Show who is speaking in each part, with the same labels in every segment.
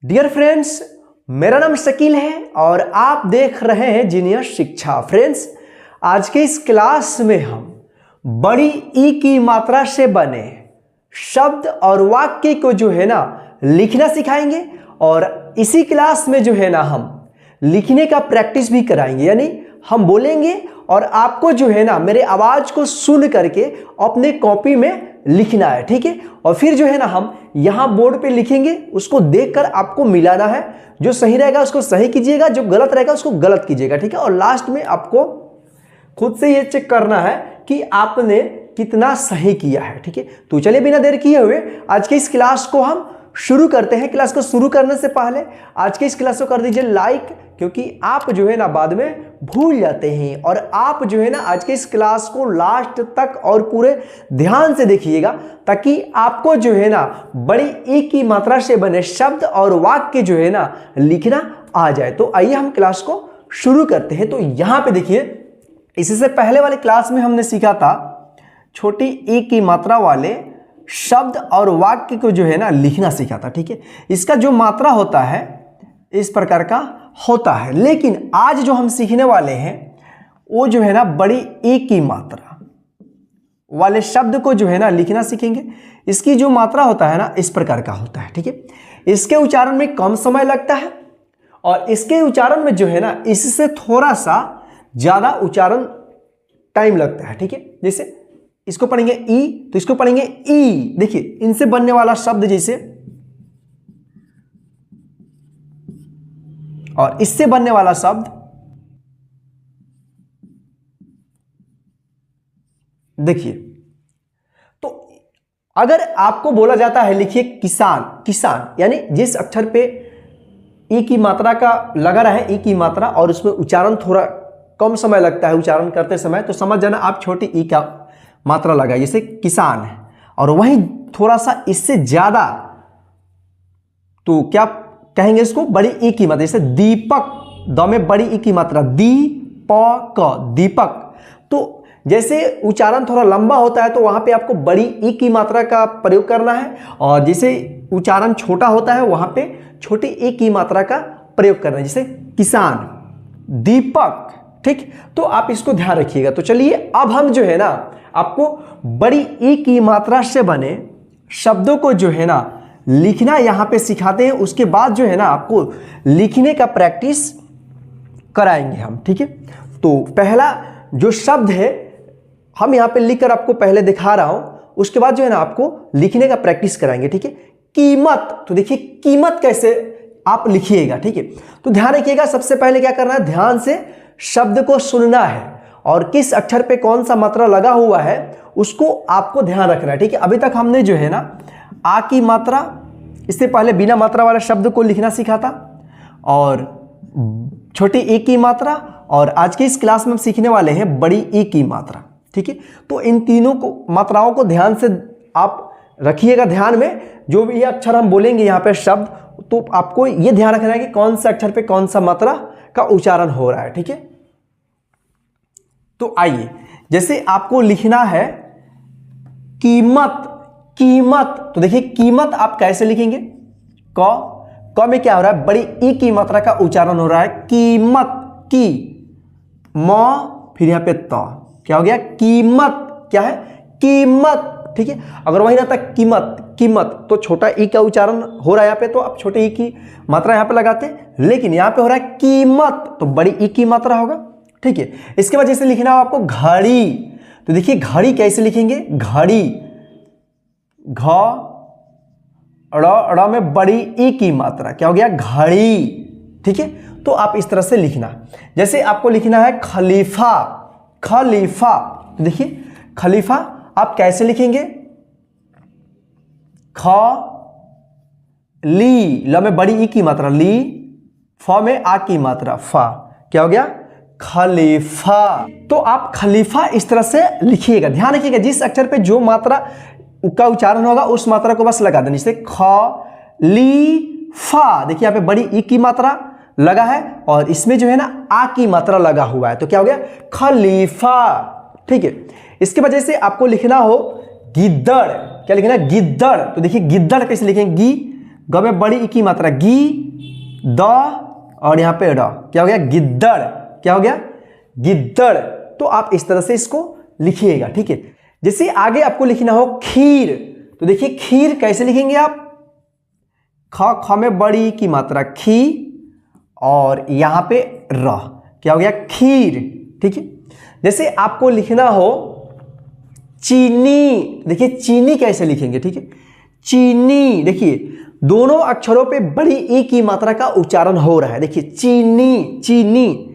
Speaker 1: Dear friends, मेरा नाम शकील है और आप देख रहे हैं जीनियस शिक्षा। फ्रेंड्स, आज के इस क्लास में हम बड़ी ई की मात्रा से बने शब्द और वाक्य को जो है ना लिखना सिखाएंगे और इसी क्लास में जो है ना हम लिखने का प्रैक्टिस भी कराएंगे। यानी हम बोलेंगे और आपको जो है ना मेरे आवाज को सुन करके अपने कॉपी में लिखना है, ठीक है। और फिर जो है ना हम यहाँ बोर्ड पे लिखेंगे, उसको देखकर आपको मिलाना है। जो सही रहेगा उसको सही कीजिएगा, जो गलत रहेगा उसको गलत कीजिएगा, ठीक है। और लास्ट में आपको खुद से ये चेक करना है कि आपने कितना सही किया है, ठीक है। तो चलिए बिना देर किए हुए आज के इस क्लास को हम शुरू करते हैं। क्लास को शुरू करने से पहले आज के इस क्लास को कर दीजिए लाइक, क्योंकि आप जो है ना बाद में भूल जाते हैं। और आप जो है ना आज के इस क्लास को लास्ट तक और पूरे ध्यान से देखिएगा, ताकि आपको जो है ना बड़ी ई की मात्रा से बने शब्द और वाक्य जो है ना लिखना आ जाए। तो आइए हम क्लास को शुरू करते हैं। तो यहां पे देखिए, इसी से पहले वाले क्लास में हमने सीखा था छोटी ई की मात्रा वाले शब्द और वाक्य को जो है ना लिखना सीखा था, ठीक है। इसका जो मात्रा होता है इस प्रकार का होता है, लेकिन आज जो हम सीखने वाले हैं वो जो है ना बड़ी ई की मात्रा वाले शब्द को जो है ना लिखना सीखेंगे। इसकी जो मात्रा होता है ना इस प्रकार का होता है, ठीक है। इसके उच्चारण में कम समय लगता है और इसके उच्चारण में जो है ना इससे थोड़ा सा ज्यादा उच्चारण टाइम लगता है, ठीक है। जैसे इसको पढ़ेंगे ई तो इसको पढ़ेंगे ई। देखिए इनसे बनने वाला शब्द जैसे और इससे बनने वाला शब्द देखिए। तो अगर आपको बोला जाता है लिखिए किसान, किसान यानी जिस अक्षर पे ई की मात्रा का लगा रहा है ई की मात्रा और उसमें उच्चारण थोड़ा कम समय लगता है उच्चारण करते समय, तो समझ जाना आप छोटी ई का मात्रा लगाए, जैसे किसान है। और वहीं थोड़ा सा इससे ज्यादा तो क्या कहेंगे इसको बड़ी ई की मात्रा, जैसे दीपक, द में बड़ी ई की मात्रा दीपक, दीपक। तो जैसे उच्चारण थोड़ा लंबा होता है तो वहां पे आपको बड़ी ई की मात्रा का प्रयोग करना है, और जैसे उच्चारण छोटा होता है वहां पे छोटी ई की मात्रा का प्रयोग करना है, जैसे किसान, दीपक, ठीक। तो आप इसको ध्यान रखिएगा। तो चलिए अब हम जो है ना आपको बड़ी ई की मात्रा से बने शब्दों को जो है ना लिखना यहां पे सिखाते हैं। उसके बाद जो है ना आपको लिखने का प्रैक्टिस कराएंगे हम, ठीक है। तो पहला जो शब्द है हम यहां पे लिखकर आपको पहले दिखा रहा हूं, उसके बाद जो है ना आपको लिखने का प्रैक्टिस कराएंगे, ठीक है। कीमत, तो देखिए कीमत कैसे आप लिखिएगा, ठीक है। तो ध्यान रखिएगा, सबसे पहले क्या करना है, ध्यान से शब्द को सुनना है और किस अक्षर पे कौन सा मात्रा लगा हुआ है उसको आपको ध्यान रखना है, ठीक है। अभी तक हमने जो है ना आ की मात्रा, इससे पहले बिना मात्रा वाले शब्द को लिखना सीखा था, और छोटी ई की मात्रा, और आज के इस क्लास में हम सीखने वाले हैं बड़ी ई की मात्रा, ठीक है। तो इन तीनों को मात्राओं को ध्यान से आप रखिएगा ध्यान में। जो भी अक्षर हम बोलेंगे यहाँ पे शब्द, तो आपको ये ध्यान रखना है कि कौन सा अक्षर पे कौन सा मात्रा का उच्चारण हो रहा है, ठीक है। तो आइए, जैसे आपको लिखना है कीमत, कीमत, तो देखिए कीमत आप कैसे लिखेंगे, क में क्या हो रहा है, बड़ी ई की मात्रा का उच्चारण हो रहा है, कीमत, की, म, फिर यहां पे त, क्या हो गया, कीमत, क्या है, कीमत, ठीक है। अगर वही रहता कीमत, कीमत, तो छोटा ई का उच्चारण हो रहा है यहाँ पे, तो आप छोटे ई की मात्रा यहाँ पे लगाते हैं, लेकिन यहाँ पे हो रहा है कीमत, तो बड़ी ई की मात्रा होगा, ठीक है। इसके बाद जैसे लिखना हो आपको घड़ी, तो देखिए घड़ी कैसे लिखेंगे, घड़ी, घ ड़ में बड़ी ई की मात्रा, क्या हो गया, घड़ी, ठीक है। तो आप इस तरह से लिखना। जैसे आपको लिखना है खलीफा, खलीफा, तो देखिए खलीफा आप कैसे लिखेंगे, ख ली, ल में बड़ी ई की मात्रा ली, फ में आ की मात्रा फा, क्या हो गया, खलीफा। तो आप खलीफा इस तरह से लिखिएगा। ध्यान रखिएगा जिस अक्षर पे जो मात्रा का उच्चारण होगा उस मात्रा को बस लगा देना, जैसे ख ली फा, देखिए यहाँ पे बड़ी ई की मात्रा लगा है और इसमें जो है ना आ की मात्रा लगा हुआ है, तो क्या हो गया, खलीफा, ठीक है। इसके वजह से आपको लिखना हो गिद्दड़, क्या लिखना है, गिद्दड़, तो देखिए गिद्दड़ कैसे लिखेंगे, गी, ग में बड़ी ई की मात्रा गी, द और यहाँ पे ड, क्या हो गया गिद्दड़, क्या हो गया गिद्दड़। तो आप इस तरह से इसको लिखिएगा, ठीक है। जैसे आगे आपको लिखना हो खीर, तो देखिए खीर कैसे लिखेंगे आप, ख में बड़ी की मात्रा खी और यहां पे र, क्या हो गया खीर, ठीक है। जैसे आपको लिखना हो चीनी, देखिए चीनी कैसे लिखेंगे, ठीक है। चीनी, देखिए दोनों अक्षरों पे बड़ी ई की मात्रा का उच्चारण हो रहा है। देखिए चीनी, चीनी,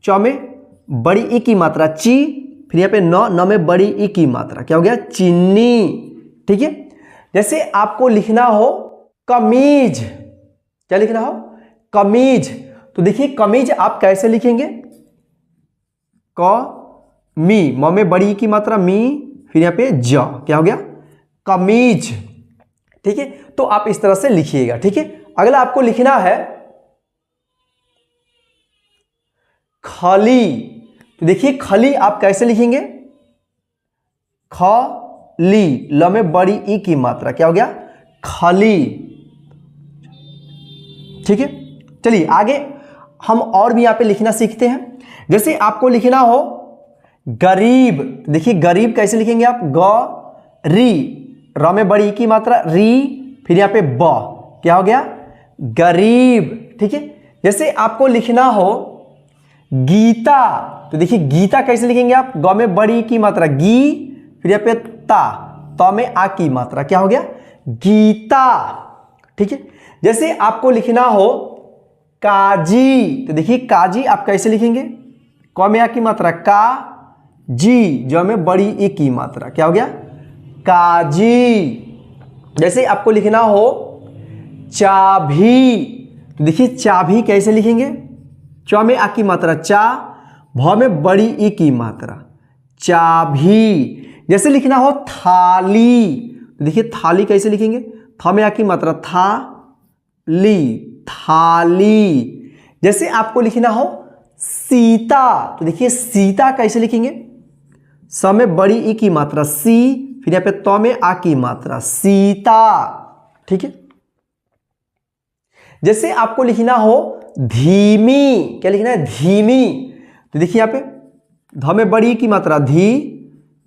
Speaker 1: च में बड़ी ई की मात्रा ची, फिर यहाँ पे न में बड़ी ई की मात्रा, क्या हो गया चीनी, ठीक है। जैसे आपको लिखना हो कमीज, क्या लिखना हो कमीज, तो देखिए कमीज आप कैसे लिखेंगे, क मी, म में बड़ी की मात्रा मी, फिर यहाँ पे ज, क्या हो गया कमीज, ठीक है। तो आप इस तरह से लिखिएगा, ठीक है। अगला आपको लिखना है खली, तो देखिए खली आप कैसे लिखेंगे, ख ली, ल में बड़ी ई की मात्रा, क्या हो गया खली, ठीक है। चलिए आगे हम और भी यहां पे लिखना सीखते हैं। जैसे आपको लिखना हो गरीब, देखिए गरीब कैसे लिखेंगे आप, ग री, र में बड़ी ई की मात्रा री, फिर यहां पे ब, क्या हो गया गरीब, ठीक है। जैसे आपको लिखना हो गीता, तो देखिए गीता कैसे लिखेंगे आप, ग में बड़ी ई की मात्रा गी, फिर यहां पे ता, त में आ की मात्रा, क्या हो गया गीता, ठीक है। जैसे आपको लिखना हो काजी, तो देखिए काजी आप कैसे लिखेंगे, क में आ की मात्रा का, जी, ज में बड़ी ई की मात्रा, क्या हो गया काजी। जैसे आपको लिखना हो चाभी, तो देखिए चाभी कैसे लिखेंगे, च में आ की मात्रा चा, भ में बड़ी ई की मात्रा चाभी। जैसे लिखना हो थाली, तो देखिए थाली कैसे लिखेंगे, थ में आ की मात्रा था, ली, थाली। जैसे आपको लिखना हो सीता, तो देखिए सीता कैसे लिखेंगे, स में बड़ी ई की मात्रा सी, फिर यहाँ पे त में आ की मात्रा सीता, ठीक है। जैसे आपको लिखना हो धीमी, क्या लिखना है धीमी, तो देखिए यहाँ पे ध में बड़ी ई की मात्रा धी,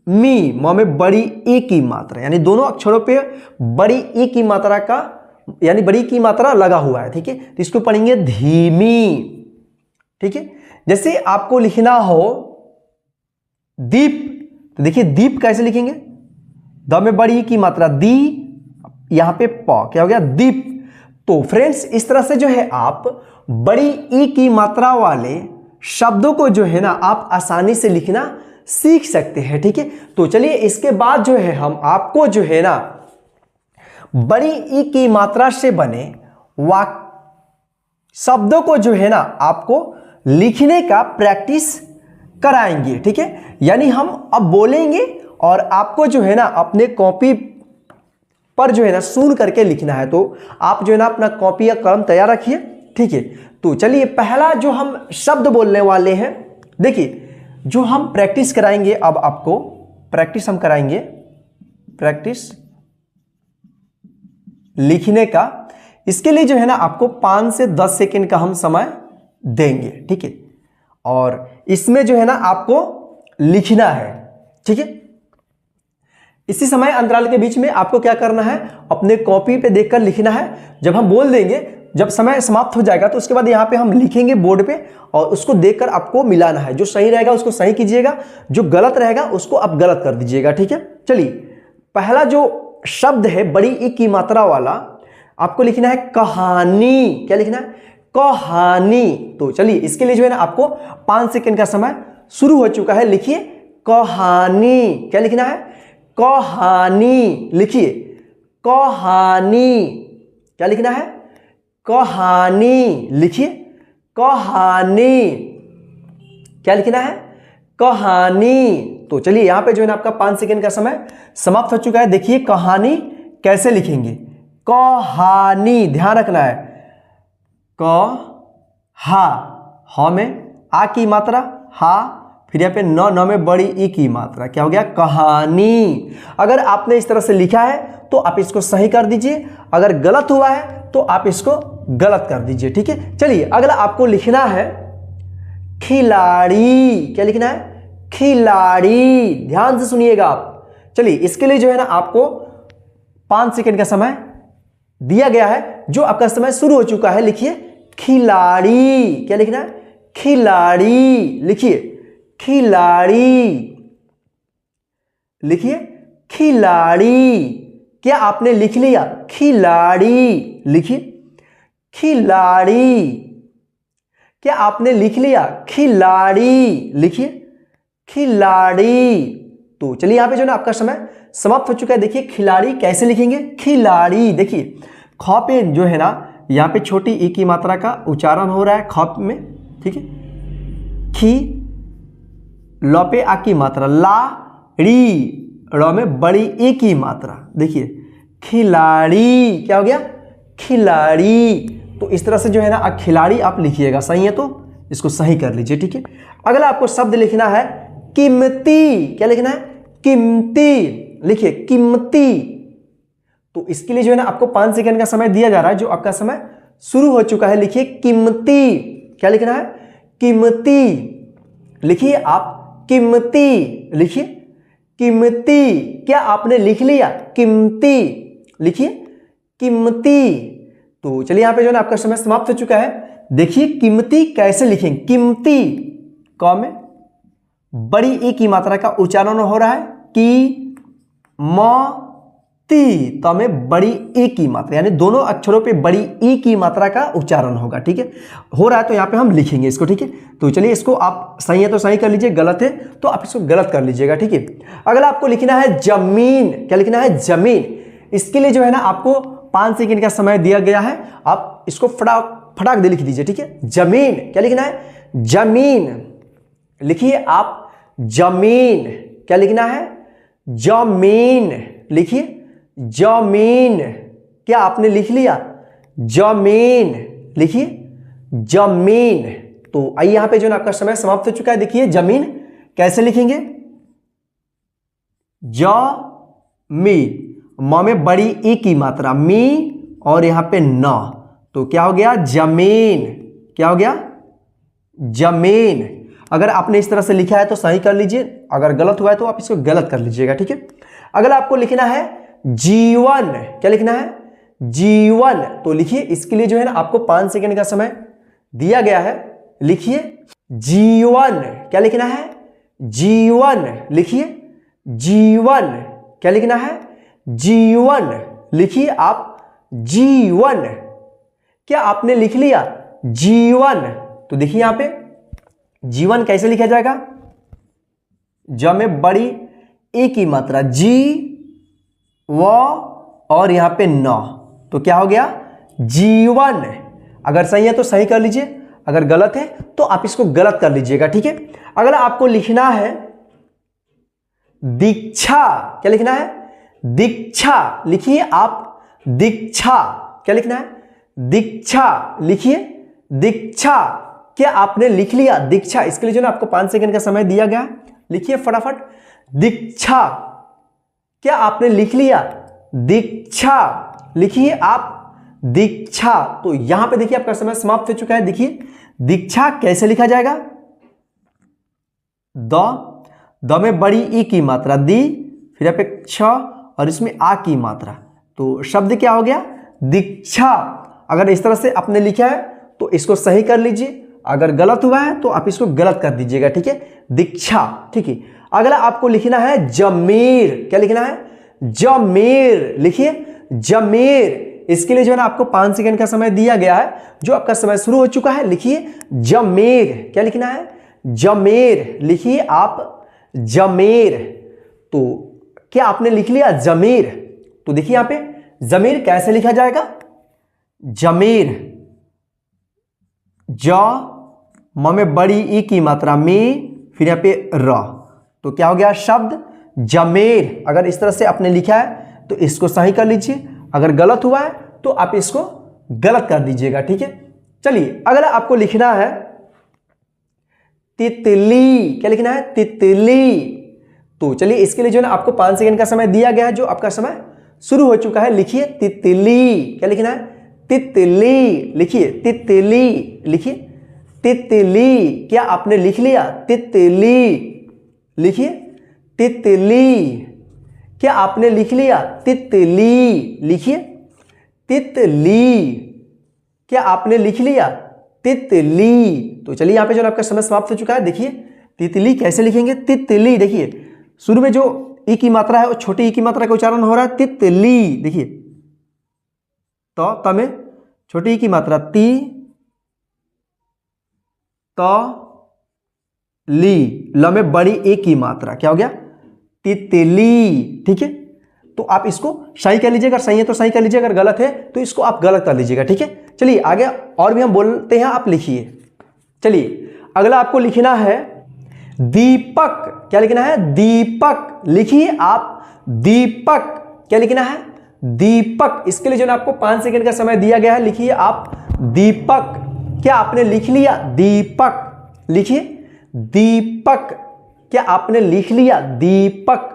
Speaker 1: मी, म में बड़ी ई की मात्रा, यानी दोनों अक्षरों पे बड़ी ई की मात्रा का, यानी बड़ी की मात्रा लगा हुआ है, ठीक है। तो इसको पढ़ेंगे धीमी, ठीक है। जैसे आपको लिखना हो दीप, तो देखिए दीप कैसे लिखेंगे, द में बड़ी की मात्रा दी, यहां पे प, क्या हो गया दीप। तो फ्रेंड्स इस तरह से जो है आप बड़ी ई की मात्रा वाले शब्दों को जो है ना आप आसानी से लिखना सीख सकते हैं, ठीक है। तो चलिए इसके बाद जो है हम आपको जो है ना बड़ी ई की मात्रा से बने वाक्य शब्दों को जो है ना आपको लिखने का प्रैक्टिस कराएंगे, ठीक है। यानी हम अब बोलेंगे और आपको जो है ना अपने कॉपी पर जो है ना सुन करके लिखना है। तो आप जो है ना अपना कॉपी या कलम तैयार रखिए, ठीक है। तो चलिए पहला जो हम शब्द बोलने वाले हैं, देखिए जो हम प्रैक्टिस कराएंगे, अब आपको प्रैक्टिस हम कराएंगे, प्रैक्टिस लिखने का। इसके लिए जो है ना आपको 5 से 10 सेकंड का हम समय देंगे, ठीक है। और इसमें जो है ना आपको लिखना है, ठीक है। इसी समय अंतराल के बीच में आपको क्या करना है, अपने कॉपी पे देखकर लिखना है। जब हम बोल देंगे, जब समय समाप्त हो जाएगा तो उसके बाद यहाँ पे हम लिखेंगे बोर्ड पे और उसको देखकर आपको मिलाना है। जो सही रहेगा उसको सही कीजिएगा, जो गलत रहेगा उसको आप गलत कर दीजिएगा, ठीक है। चलिए पहला जो शब्द है बड़ी ई की मात्रा वाला, आपको लिखना है कहानी। क्या लिखना है, कहानी। तो चलिए इसके लिए जो है ना आपको 5 सेकंड का समय शुरू हो चुका है। लिखिए कहानी। क्या लिखना है, कहानी। लिखिए कहानी। क्या लिखना है, कहानी। लिखिए कहानी। क्या लिखना है, कहानी। तो चलिए यहां पे जो है ना आपका 5 सेकंड का समय समाप्त हो चुका है। देखिए कहानी कैसे लिखेंगे, कहानी। ध्यान रखना है, हा में आ की मात्रा हा, फिर यहाँ पे न में बड़ी ई की मात्रा, क्या हो गया, कहानी। अगर आपने इस तरह से लिखा है तो आप इसको सही कर दीजिए, अगर गलत हुआ है तो आप इसको गलत कर दीजिए, ठीक है। चलिए अगला आपको लिखना है खिलाड़ी। क्या लिखना है? खिलाड़ी। ध्यान से सुनिएगा आप। चलिए इसके लिए जो है ना आपको 5 सेकंड का समय दिया गया है, जो आपका समय शुरू हो चुका है। लिखिए खिलाड़ी। क्या लिखना है? खिलाड़ी। लिखिए खिलाड़ी। लिखिए खिलाड़ी। क्या आपने लिख लिया? खिलाड़ी। लिखिए खिलाड़ी। क्या आपने लिख लिया? खिलाड़ी। लिखिए खिलाड़ी। तो चलिए यहां पे जो ना आपका समय समाप्त हो चुका है। देखिए खिलाड़ी कैसे लिखेंगे? खिलाड़ी। देखिए ख पे जो है ना यहाँ पे छोटी ई की मात्रा का उच्चारण हो रहा है ख में, ठीक है। खी, ल पे आ की मात्रा, ला ड़ी, ड़ में बड़ी ई की मात्रा। देखिए खिलाड़ी। क्या हो गया? खिलाड़ी। तो इस तरह से जो है ना खिलाड़ी आप लिखिएगा। सही है तो इसको सही कर लीजिए, ठीक है। अगला आपको शब्द लिखना है कीमती। क्या लिखना है? कीमती। लिखिए कीमती। तो इसके लिए जो है ना आपको 5 सेकंड का समय दिया जा रहा है, जो आपका समय शुरू हो चुका है। लिखिए कीमती। क्या लिखना है? कीमती। लिखिए आप कीमती। लिखिए कीमती। क्या आपने लिख लिया? कीमती। लिखिए कीमती। तो चलिए यहां पे जो है ना आपका समय समाप्त हो चुका है। देखिए कीमती कैसे लिखेंगे? कीमती क में बड़ी ई की मात्रा का उच्चारण हो रहा है। की म ती, तो में बड़ी ई की मात्रा, यानी दोनों अक्षरों पे बड़ी ई की मात्रा का उच्चारण होगा, ठीक है। हो रहा है तो यहाँ पे हम लिखेंगे इसको, ठीक है। तो चलिए इसको आप सही है तो सही कर लीजिए, गलत है तो आप इसको गलत कर लीजिएगा, ठीक है। अगला आपको लिखना है जमीन। क्या लिखना है? जमीन। इसके लिए जो है ना आपको 5 सेकंड का समय दिया गया है। आप इसको फटाक दे लिख दीजिए, ठीक है। जमीन। क्या लिखना है? जमीन। लिखिए आप जमीन। क्या लिखना है? जमीन। लिखिए जमीन। क्या आपने लिख लिया? जमीन। लिखिए जमीन। तो आइए यहां पे जो ना आपका समय समाप्त हो चुका है। देखिए जमीन कैसे लिखेंगे? जमीन। म में बड़ी ई की मात्रा, मी, और यहां पे न, तो क्या हो गया? जमीन। क्या हो गया? जमीन। अगर आपने इस तरह से लिखा है तो सही कर लीजिए, अगर गलत हुआ है तो आप इसको गलत कर लीजिएगा, ठीक है। अगला आपको लिखना है जीवन। क्या लिखना है? जीवन। तो लिखिए इसके लिए जो है ना आपको 5 सेकंड का समय दिया गया है। लिखिए जीवन। क्या लिखना है? जीवन। लिखिए जीवन। क्या लिखना है? जीवन। लिखिए आप जीवन। क्या आपने लिख लिया? जीवन। तो देखिए यहां पे जीवन कैसे लिखा जाएगा? ज में बड़ी ए की मात्रा, जी, व, और यहां पे न, तो क्या हो गया? जीवन। अगर सही है तो सही कर लीजिए, अगर गलत है तो आप इसको गलत कर लीजिएगा, ठीक है। अगला आपको लिखना है दीक्षा। क्या लिखना है? दीक्षा। लिखिए आप दीक्षा। क्या लिखना है? दीक्षा। लिखिए दीक्षा। क्या आपने लिख लिया? दीक्षा। इसके लिए जो ना आपको 5 सेकंड का समय दिया गया, लिखिए फटाफट दीक्षा। क्या आपने लिख लिया? दीक्षा। लिखिए आप दीक्षा। तो यहां पे देखिए आपका समय समाप्त हो चुका है। देखिए दीक्षा कैसे लिखा जाएगा? द में बड़ी ई की मात्रा, दी, फिर यहाँ पे छ, और इसमें आ की मात्रा, तो शब्द क्या हो गया? दीक्षा। अगर इस तरह से आपने लिखा है तो इसको सही कर लीजिए, अगर गलत हुआ है तो आप इसको गलत कर दीजिएगा, ठीक है। दीक्षा, ठीक है। अगला आपको लिखना है जमीर। क्या लिखना है? जमीर। लिखिए जमीर। इसके लिए जो है ना आपको 5 सेकंड का समय दिया गया है, जो आपका समय शुरू हो चुका है। लिखिए जमीर। क्या लिखना है? जमीर। लिखिए आप जमीर। तो क्या आपने लिख लिया? जमीर। तो देखिए यहां पे जमीर कैसे लिखा जाएगा? जमीर, ज, म में बड़ी ई की मात्रा, मी, फिर यहां पे र, तो क्या हो गया? शब्द जमीर। अगर इस तरह से आपने लिखा है तो इसको सही कर लीजिए, अगर गलत हुआ है तो आप इसको गलत कर दीजिएगा, ठीक है। चलिए अगला आपको लिखना है तितली। क्या लिखना है? तितली। तो चलिए इसके लिए जो है ना आपको 5 सेकंड का समय दिया गया है, जो आपका समय शुरू हो चुका है। लिखिए तितली। क्या लिखना है? तितली, लिखिए तितली, लिखिए तितली। क्या आपने लिख लिया? तितली, लिखिए तितली। क्या आपने लिख लिया? तितली, लिखिए तितली। क्या आपने लिख लिया? तितली। तो चलिए यहाँ पे जो आपका समय समाप्त हो चुका है। देखिए तितली कैसे लिखेंगे? तितली। देखिए शुरू में जो ई की मात्रा है वो छोटी ई की मात्रा का उच्चारण हो रहा है तितली। देखिए तो त में छोटी ई की मात्रा ती, तो ली, ल में बड़ी ए की मात्रा क्या हो गया? तितली। ठीक है, तो आप इसको सही कर लीजिएगा, सही है तो सही कर लीजिएगा, अगर गलत है तो इसको आप गलत कर लीजिएगा। ठीक है, चलिए आगे और भी हम बोलते हैं, आप लिखिए। चलिए अगला आपको लिखना है दीपक। क्या लिखना है? दीपक। लिखिए आप दीपक। क्या लिखना है? दीपक। इसके लिए जो आपको 5 सेकंड का समय दिया गया है, लिखिए आप दीपक। क्या आपने लिख लिया? दीपक। लिखिए दीपक। क्या आपने लिख लिया? दीपक।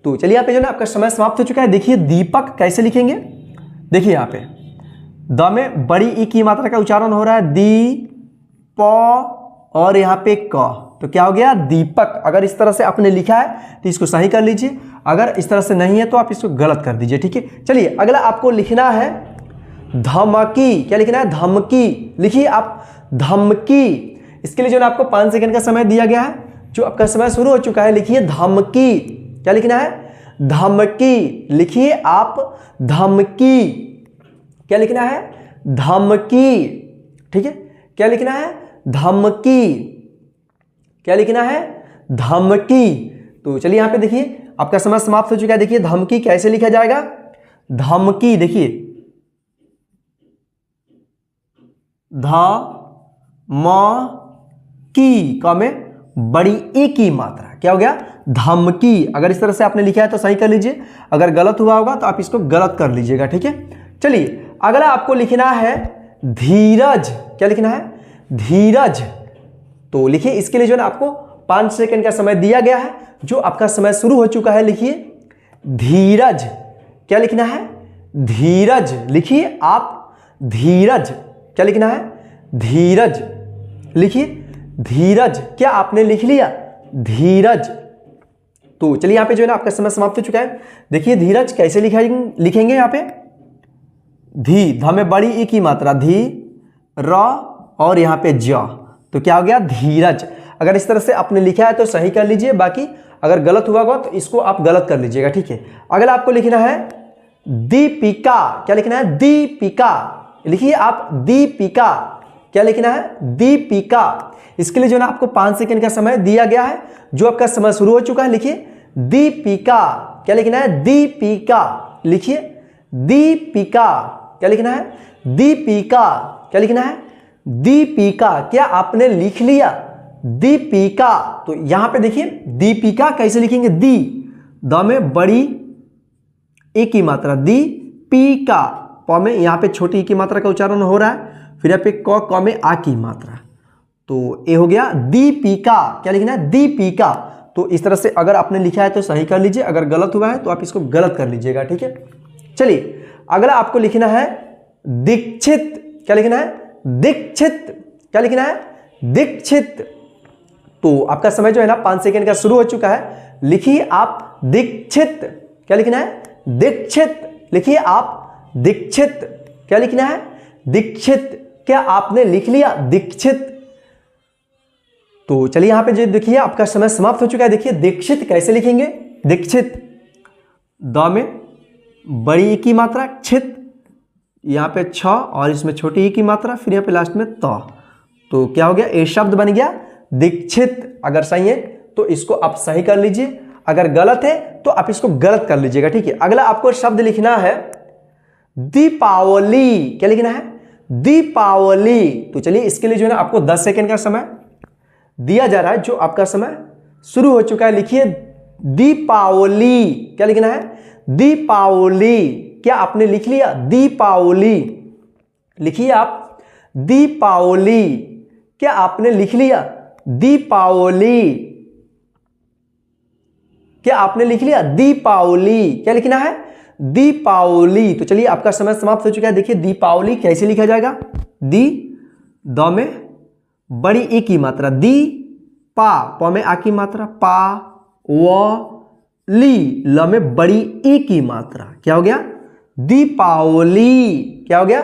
Speaker 1: तो चलिए यहाँ पे जो ना आपका समय समाप्त हो चुका है। देखिए दीपक कैसे लिखेंगे? देखिए यहाँ पे द में बड़ी ई की मात्रा का उच्चारण हो रहा है दी, प और यहाँ पे क, तो क्या हो गया? दीपक। अगर इस तरह से आपने लिखा है तो इसको सही कर लीजिए, अगर इस तरह से नहीं है तो आप इसको गलत कर दीजिए। ठीक है, चलिए अगला आपको लिखना है धमकी। क्या लिखना है? धमकी। लिखिए आप धमकी। इसके लिए जो आपको 5 सेकंड का समय दिया गया है, जो आपका समय शुरू हो चुका है। लिखिए धमकी। क्या लिखना है? धमकी। लिखिए आप धमकी। क्या लिखना है? धमकी। ठीक है, क्या लिखना है? धमकी। क्या लिखना है? धमकी। तो चलिए यहां पे देखिए आपका समय समाप्त हो चुका है। देखिए धमकी कैसे लिखा जाएगा? धमकी। देखिए ध म की, क में बड़ी ए की मात्रा क्या हो गया? धमकी। अगर इस तरह से आपने लिखा है तो सही कर लीजिए, अगर गलत हुआ होगा तो आप इसको गलत कर लीजिएगा। ठीक है, चलिए अगला आपको लिखना है धीरज। क्या लिखना है? धीरज। तो लिखिए इसके लिए जो है आपको 5 सेकंड का समय दिया गया है, जो आपका समय शुरू हो चुका है। लिखिए धीरज। क्या लिखना है? धीरज। लिखिए आप धीरज। क्या लिखना है? धीरज। लिखिए धीरज। क्या आपने लिख लिया? धीरज। तो चलिए यहां पे जो है ना आपका समय समाप्त हो चुका है। देखिए धीरज कैसे लिखेंगे? यहां पे धी, ध में बड़ी ई की मात्रा धी, र और यहां पे ज, तो क्या हो गया? धीरज। अगर इस तरह से आपने लिखा है तो सही कर लीजिए, बाकी अगर गलत हुआ होगा तो इसको आप गलत कर लीजिएगा। ठीक है, अगला आपको लिखना है दीपिका। क्या लिखना है? दीपिका। लिखिए आप दीपिका। क्या लिखना है? दीपिका। इसके लिए जो ना आपको 5 सेकंड का समय दिया गया है, जो आपका समय शुरू हो चुका है। लिखिए दीपिका। क्या लिखना है? दीपिका। लिखिए दीपिका। क्या लिखना है? दीपिका। क्या लिखना है? दीपिका। क्या आपने लिख लिया? दीपिका। तो यहां पे देखिए दीपिका कैसे लिखेंगे? दी, द में बड़ी ए की मात्रा दी, पी का, प में यहां पे छोटी ई की मात्रा का उच्चारण हो रहा है, फिर यहाँ पे क में आ की मात्रा, तो ये हो गया दीपिका। क्या लिखना है? दीपिका। तो इस तरह से अगर आपने लिखा है तो सही कर लीजिए, अगर गलत हुआ है तो आप इसको गलत कर लीजिएगा। ठीक है, चलिए अगला आपको लिखना है दीक्षित। क्या लिखना है? दीक्षित। क्या लिखना है? दीक्षित। तो आपका समय जो है ना 5 सेकंड का शुरू हो चुका है। लिखिए आप दीक्षित। क्या लिखना है? दीक्षित। लिखिए आप दीक्षित। क्या लिखना है? दीक्षित। क्या आपने लिख लिया? दीक्षित। तो चलिए यहां पे जो देखिए आपका समय समाप्त हो चुका है। देखिए दीक्षित कैसे लिखेंगे? दीक्षित, द में बड़ी ई की मात्रा छित, यहाँ पे छ और इसमें छोटी ई की मात्रा, फिर यहाँ पे लास्ट में त, तो क्या हो गया? ये शब्द बन गया दीक्षित। अगर सही है तो इसको आप सही कर लीजिए, अगर गलत है तो आप इसको गलत कर लीजिएगा। ठीक है, अगला आपको शब्द लिखना है दीपावली। क्या लिखना है? दीपावली। तो चलिए इसके लिए जो है ना आपको 10 सेकंड का समय दिया जा रहा है, जो आपका समय शुरू हो चुका है। लिखिए दीपावली। क्या लिखना है? दीपावली। क्या आपने लिख लिया? दीपावली। लिखिए आप दीपावली। क्या आपने लिख लिया? दीपावली। क्या आपने लिख लिया? दीपावली। क्या लिखना है? दीपावली। तो चलिए आपका समय समाप्त हो चुका है। देखिए दीपावली कैसे लिखा जाएगा, दी द में बड़ी ई की मात्रा, दी प में आ की मात्रा, पा व ली ल में बड़ी ई की मात्रा, क्या हो गया दीपावली। क्या हो गया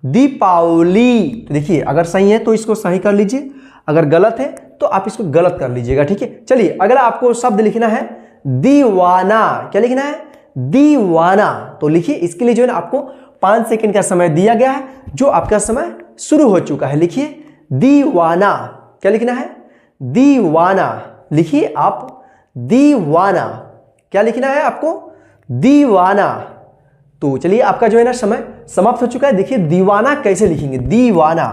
Speaker 1: दीपावली। तो देखिए अगर सही है तो इसको सही कर लीजिए, अगर गलत है तो आप इसको गलत कर लीजिएगा, ठीक है। चलिए अगला आपको शब्द लिखना है दीवाना। क्या लिखना है दीवाना। तो लिखिए इसके लिए जो है ना आपको 5 सेकंड का समय दिया गया है, जो आपका समय शुरू हो चुका है। लिखिए दीवाना। क्या लिखना है दीवाना। लिखिए आप दीवाना। क्या लिखना है आपको दीवाना। तो चलिए आपका जो है ना समय समाप्त हो चुका है। देखिए दीवाना कैसे लिखेंगे, दीवाना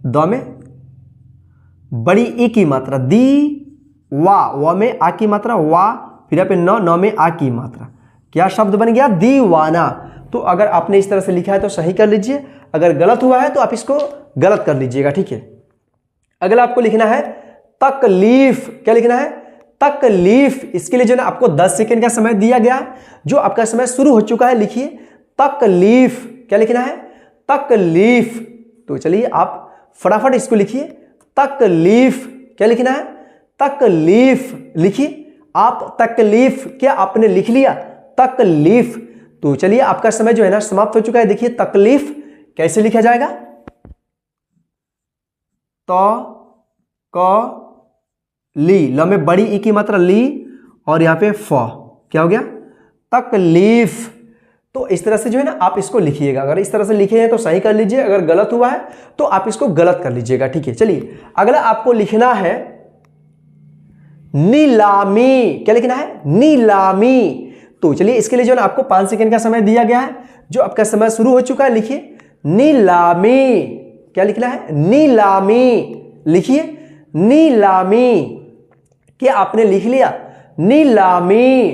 Speaker 1: द में बड़ी ई की मात्रा, दी वा में आ की मात्रा, वा फिर यहाँ पे न में आ की मात्रा, क्या शब्द बन गया दीवाना। तो अगर आपने इस तरह से लिखा है तो सही कर लीजिए, अगर गलत हुआ है तो आप इसको गलत कर लीजिएगा, ठीक है। अगला आपको लिखना है तकलीफ। क्या लिखना है तकलीफ। इसके लिए जो है ना आपको 10 सेकंड का समय दिया गया है, जो आपका समय शुरू हो चुका है। लिखिए तकलीफ। क्या लिखना है तकलीफ। तो चलिए आप फटाफट इसको लिखिए तकलीफ। क्या लिखना है तकलीफ। लिखिए आप तकलीफ। क्या आपने लिख लिया तकलीफ। तो चलिए आपका समय जो है ना समाप्त हो चुका है। देखिए तकलीफ कैसे लिखा जाएगा, तो क ली ल में बड़ी ई की मात्रा, ली और यहां पे फ, क्या हो गया तकलीफ। तो इस तरह से जो है ना आप इसको लिखिएगा। अगर इस तरह से लिखे हैं तो सही कर लीजिए, अगर गलत हुआ है तो आप इसको गलत कर लीजिएगा, ठीक है। चलिए अगला आपको लिखना है नीलामी। क्या लिखना है नीलामी। तो चलिए इसके लिए जो है ना आपको 5 सेकंड का समय दिया गया है, जो आपका समय शुरू हो चुका है। लिखिए नीलामी। क्या लिखना है नीलामी। लिखिए नीलामी। क्या आपने लिख लिया नीलामी।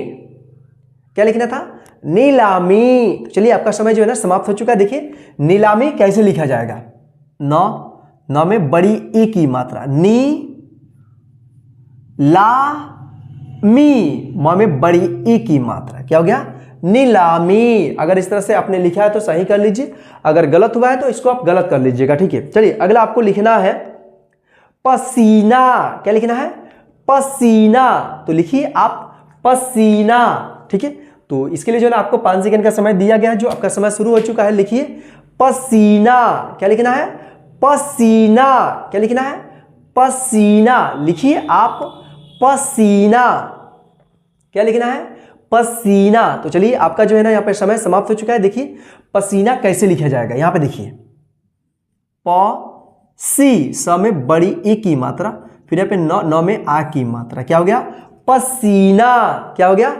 Speaker 1: क्या लिखना था नीलामी। तो चलिए आपका समय जो है ना समाप्त हो चुका है। देखिए नीलामी कैसे लिखा जाएगा, न में बड़ी ई की मात्रा, नी ला मी म में बड़ी ई की मात्रा, क्या हो गया नीलामी। अगर इस तरह से आपने लिखा है तो सही कर लीजिए, अगर गलत हुआ है तो इसको आप गलत कर लीजिएगा, ठीक है। चलिए अगला आपको लिखना है पसीना। क्या लिखना है पसीना। तो लिखिए आप पसीना, ठीक है। तो इसके लिए जो है ना आपको 5 सेकंड का समय दिया गया है, जो आपका समय शुरू हो चुका है। लिखिए पसीना। क्या लिखना है पसीना। क्या लिखना है पसीना। लिखिए आप पसीना। क्या लिखना है पसीना। तो चलिए आपका जो है ना यहाँ पे समय समाप्त हो चुका है। देखिए पसीना कैसे लिखा जाएगा, यहाँ पे देखिए प सी स में बड़ी ई की मात्रा, फिर यहाँ पे न में आ की मात्रा, क्या हो गया पसीना। क्या हो गया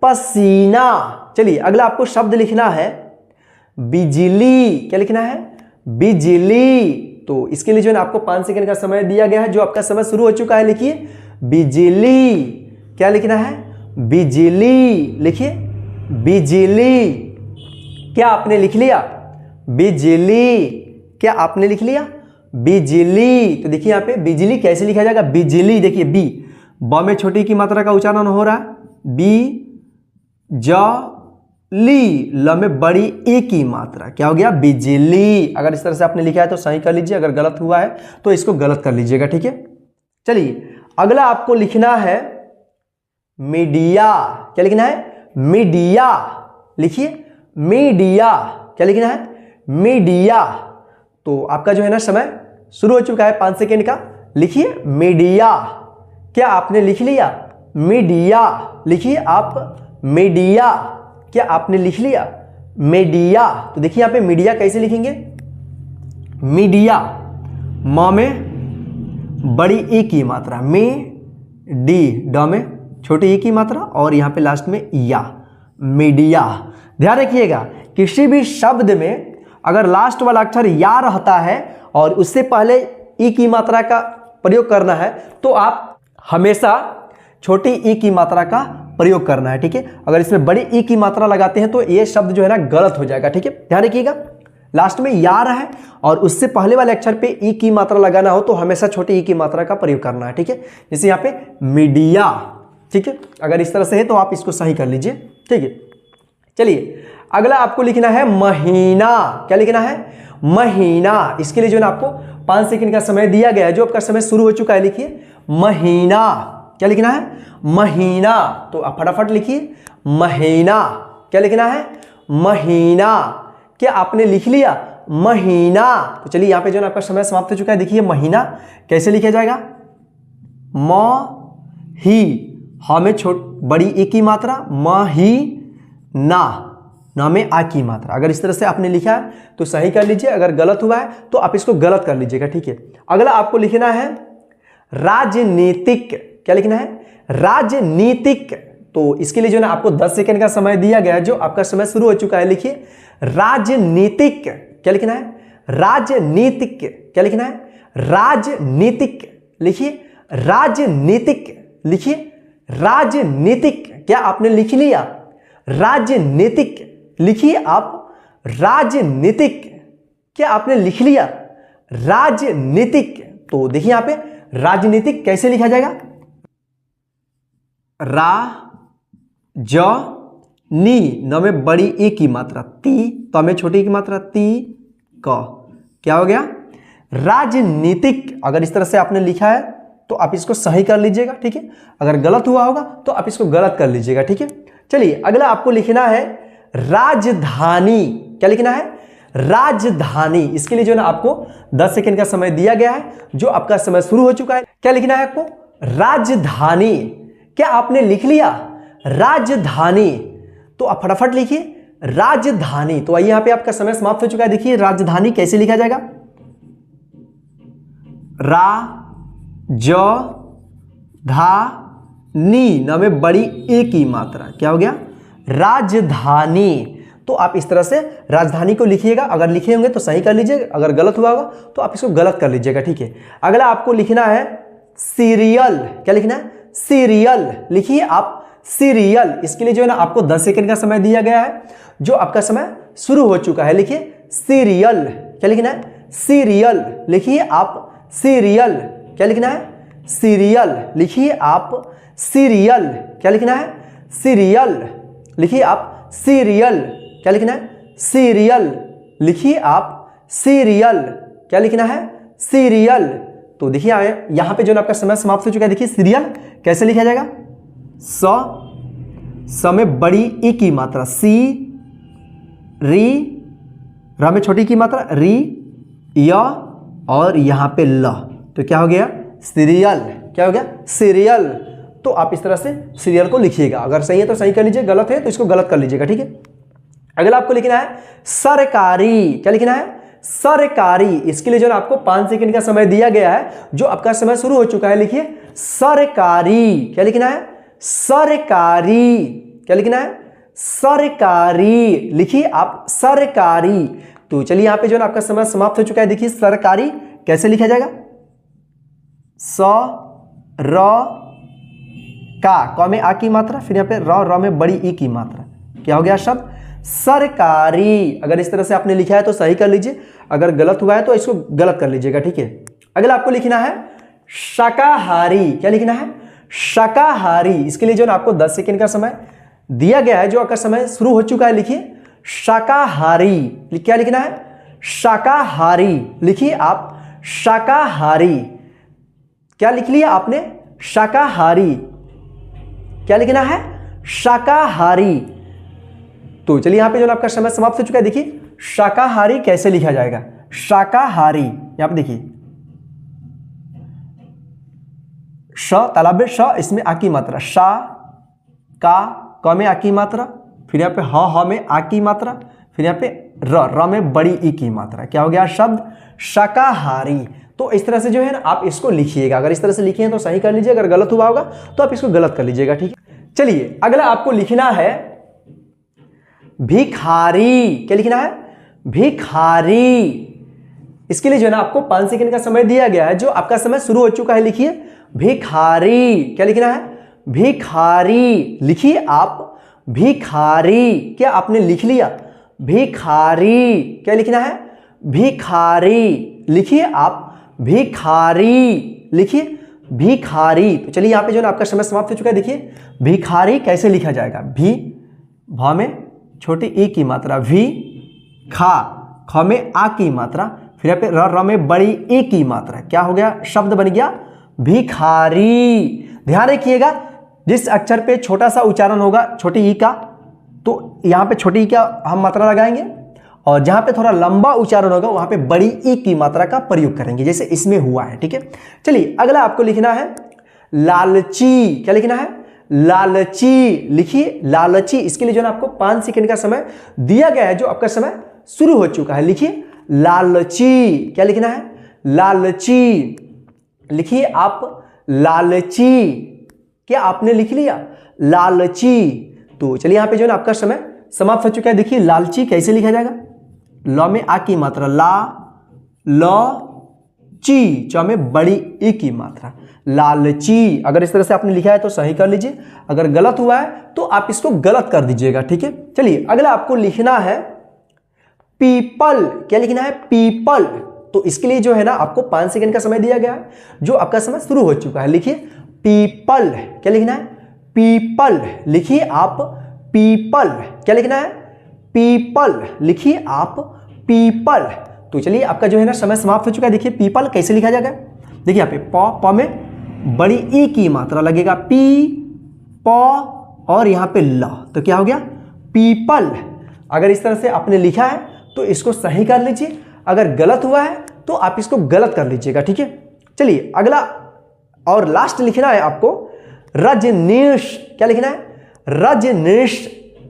Speaker 1: पसीना। चलिए अगला आपको शब्द लिखना है बिजली। क्या लिखना है बिजली। तो इसके लिए जो है ना आपको 5 सेकंड का समय दिया गया है, जो आपका समय शुरू हो चुका है। लिखिए बिजली। क्या लिखना है बिजली। लिखिए बिजली। क्या आपने लिख लिया बिजली। क्या आपने लिख लिया बिजली। तो देखिए यहाँ पे बिजली कैसे लिखा जाएगा, बिजली। देखिए बी ब में छोटी की मात्रा का उच्चारण हो रहा है, बी ज ली ल में बड़ी ई की मात्रा, क्या हो गया बिजली। अगर इस तरह से आपने लिखा है तो सही कर लीजिए, अगर गलत हुआ है तो इसको गलत कर लीजिएगा, ठीक है। चलिए अगला आपको लिखना है मीडिया। क्या लिखना है मीडिया। लिखिए मीडिया। क्या लिखना है मीडिया। तो आपका जो है ना समय शुरू हो चुका है 5 सेकंड का। लिखिए मीडिया। क्या आपने लिख लिया मीडिया। लिखिए आप मीडिया। क्या आपने लिख लिया मीडिया। तो देखिए यहाँ पे मीडिया कैसे लिखेंगे, मीडिया म में बड़ी ई की मात्रा, में डी ड में छोटी ई की मात्रा और यहाँ पे लास्ट में या, मीडिया। ध्यान रखिएगा किसी भी शब्द में अगर लास्ट वाला अक्षर या रहता है और उससे पहले ई की मात्रा का प्रयोग करना है तो आप हमेशा छोटी ई की मात्रा का प्रयोग करना है, ठीक है। अगर इसमें बड़ी ई की मात्रा लगाते हैं तो ये शब्द जो है ना गलत हो जाएगा, ठीक है। ध्यान रखिएगा लास्ट में या रहा है और उससे पहले वाले अक्षर पे ई की मात्रा लगाना हो तो हमेशा छोटी ई की मात्रा का प्रयोग करना है, ठीक है। जैसे यहाँ पे मीडिया, ठीक है। अगर इस तरह से है तो आप इसको सही कर लीजिए, ठीक है। चलिए अगला आपको लिखना है महीना। क्या लिखना है? महीना। इसके लिए जो है ना आपको 5 सेकंड का समय दिया गया है, जो आपका समय शुरू हो चुका है। लिखिए महीना। क्या लिखना है? महीना। तो आप फटाफट लिखिए महीना। क्या लिखना है? महीना। क्या आपने लिख लिया? महीना। तो चलिए यहाँ पे जो है आपका समय समाप्त हो चुका है। देखिए महीना कैसे लिखा जाएगा? म ही, हा में बड़ी ए की मात्रा, म ही ना में आ की मात्रा। अगर इस तरह से आपने लिखा है तो सही कर लीजिए, अगर गलत हुआ है तो आप इसको गलत कर लीजिएगा। ठीक है, अगला आपको लिखना है राजनीतिक। क्या लिखना है? राजनीतिक। तो इसके लिए जो है ना आपको 10 सेकंड का समय दिया गया है, जो आपका समय शुरू हो चुका है। लिखिए राजनीतिक। क्या लिखना है? राजनीतिक। क्या लिखना है? राजनीतिक। लिखिए राजनीतिक। लिखिए राजनीतिक। क्या आपने लिख लिया? राजनीतिक। लिखिए आप राजनीतिक। क्या आपने लिख लिया? राजनीतिक। तो देखिए यहां पे राजनीतिक कैसे लिखा जाएगा? नी, न में बड़ी ए की मात्रा, ती, तो में छोटी की मात्रा, ती का। क्या हो गया? राजनीतिक। अगर इस तरह से आपने लिखा है तो आप इसको सही कर लीजिएगा। ठीक है, अगर गलत हुआ होगा तो आप इसको गलत कर लीजिएगा। ठीक है, चलिए अगला आपको लिखना है राजधानी। क्या लिखना है? राजधानी। इसके लिए जो है ना आपको 10 सेकंड का समय दिया गया है, जो आपका समय शुरू हो चुका है। क्या लिखना है आपको? राजधानी। क्या आपने लिख लिया? राजधानी। तो आप फटाफट लिखिए राजधानी। तो आइए यहां पे आपका समय समाप्त हो चुका है। देखिए राजधानी कैसे लिखा जाएगा? नी, न में बड़ी ए की मात्रा। क्या हो गया? राजधानी। तो आप इस तरह से राजधानी को लिखिएगा। अगर लिखे होंगे तो सही कर लीजिए, अगर गलत हुआ होगा तो आप इसको गलत कर लीजिएगा। ठीक है, अगला आपको लिखना है सीरियल। क्या लिखना है? सीरियल। लिखिए आप सीरियल। इसके लिए जो है ना आपको 10 सेकंड का समय दिया गया है, जो आपका समय शुरू हो चुका है। लिखिए सीरियल। क्या लिखना है? सीरियल। लिखिए आप सीरियल। क्या लिखना है? सीरियल। लिखिए आप सीरियल। क्या लिखना है? सीरियल। लिखिए आप सीरियल। क्या लिखना है? सीरियल। लिखिए आप सीरियल। क्या लिखना है? सीरियल। तो देखिए यहां पे जो आपका समय समाप्त हो चुका है। देखिए सीरियल कैसे लिखा जाएगा? स में बड़ी ई की मात्रा, सी, री, र में छोटी की मात्रा, री, य, और यहां पे ल। तो क्या हो गया? सीरियल। क्या हो गया? सीरियल। तो आप इस तरह से सीरियल को लिखिएगा। अगर सही है तो सही कर लीजिए, गलत है तो इसको गलत कर लीजिएगा। ठीक है, अगला आपको लिखना है सरकारी। क्या लिखना है? सरकारी। इसके लिए जो है आपको 5 सेकंड का समय दिया गया है, जो आपका समय शुरू हो चुका है। लिखिए सरकारी। क्या लिखना है? सरकारी। क्या लिखना है? सरकारी। लिखिए आप सरकारी। तो चलिए यहां पे जो है आपका समय समाप्त हो चुका है। देखिए सरकारी कैसे लिखा जाएगा? स, र, का में आ की मात्रा, फिर यहाँ पे र में बड़ी ई की मात्रा। क्या हो गया शब्द? सरकारी। अगर इस तरह से आपने लिखा है तो सही कर लीजिए, अगर गलत हुआ है तो इसको गलत कर लीजिएगा। ठीक है, अगला आपको लिखना है शाकाहारी। क्या लिखना है? शाकाहारी। इसके लिए जो है आपको 10 सेकंड का समय दिया गया है, जो आपका समय शुरू हो चुका है। लिखिए शाकाहारी। क्या लिखना है? शाकाहारी। लिखिए आप शाकाहारी। क्या लिख लिया आपने? शाकाहारी। क्या लिखना है? शाकाहारी। तो चलिए यहां पे जो आपका समय समाप्त हो चुका है। देखिए शाकाहारी कैसे लिखा जाएगा? शाकाहारी। यहां पे देखिए श, तालाब श, इसमें आ की मात्रा, शा, का में आ की मात्रा, फिर यहाँ पे ह में आ की मात्रा, फिर यहाँ पे र में बड़ी ई की मात्रा। क्या हो गया शब्द? शाकाहारी। तो इस तरह से जो है ना आप इसको लिखिएगा। अगर इस तरह से लिखिए तो सही कर लीजिए, अगर गलत हुआ होगा तो आप इसको गलत कर लीजिएगा। ठीक है, चलिए अगला आपको लिखना है भिखारी। क्या लिखना है? भिखारी। इसके लिए जो है ना आपको 5 सेकंड का समय दिया गया है, जो आपका समय शुरू हो चुका है। लिखिए भिखारी। क्या लिखना है? भिखारी। लिखिए आप भिखारी। क्या आपने लिख लिया? भिखारी। क्या लिखना है? भिखारी। लिखिए आप भिखारी। लिखिए भिखारी। तो चलिए यहाँ पे जो है आपका समय समाप्त हो चुका है। देखिए भिखारी कैसे लिखा जाएगा? भी, भा में छोटी ई की मात्रा, भी खा, ख में आ की मात्रा, फिर यहाँ पे र में बड़ी ई की मात्रा, क्या हो गया, शब्द बन गया भिखारी। ध्यान रखिएगा जिस अक्षर पे छोटा सा उच्चारण होगा छोटी ई का, तो यहाँ पे छोटी ई का हम मात्रा लगाएंगे, और जहाँ पे थोड़ा लंबा उच्चारण होगा वहाँ पे बड़ी ई की मात्रा का प्रयोग करेंगे, जैसे इसमें हुआ है। ठीक है, चलिए अगला आपको लिखना है लालची। क्या लिखना है, लालची। लिखिए लालची। इसके लिए जो है आपको 5 सेकंड का समय दिया गया है, जो आपका समय शुरू हो चुका है। लिखिए लालची। क्या लिखना है, लालची। लिखिए आप लालची। क्या आपने लिख लिया, लालची। तो चलिए यहाँ पे जो है ना आपका समय समाप्त हो चुका है। देखिए लालची कैसे लिखा जाएगा, ल में आ की मात्रा, ला ल ची, च में बड़ी ई की मात्रा, लालची। अगर इस तरह से आपने लिखा है तो सही कर लीजिए, अगर गलत हुआ है तो आप इसको गलत कर दीजिएगा। ठीक है, चलिए अगला आपको लिखना है पीपल। क्या लिखना है, पीपल। तो इसके लिए जो है ना आपको 5 सेकंड का समय दिया गया है, जो आपका समय शुरू हो चुका है। लिखिए पीपल। क्या लिखना है, पीपल। लिखिए आप पीपल। क्या लिखना है, पीपल। लिखिए आप पीपल। तो चलिए आपका जो है ना समय समाप्त हो चुका है। देखिए पीपल कैसे लिखा जाएगा, देखिए यहाँ पे प में बड़ी ई की मात्रा लगेगा, पी प, और यहाँ पे ल, तो क्या हो गया, पीपल। अगर इस तरह से आपने लिखा है तो इसको सही कर लीजिए, अगर गलत हुआ है तो आप इसको गलत कर लीजिएगा। ठीक है, चलिए अगला और लास्ट लिखना है आपको रजनीश। क्या लिखना है, रजनीश।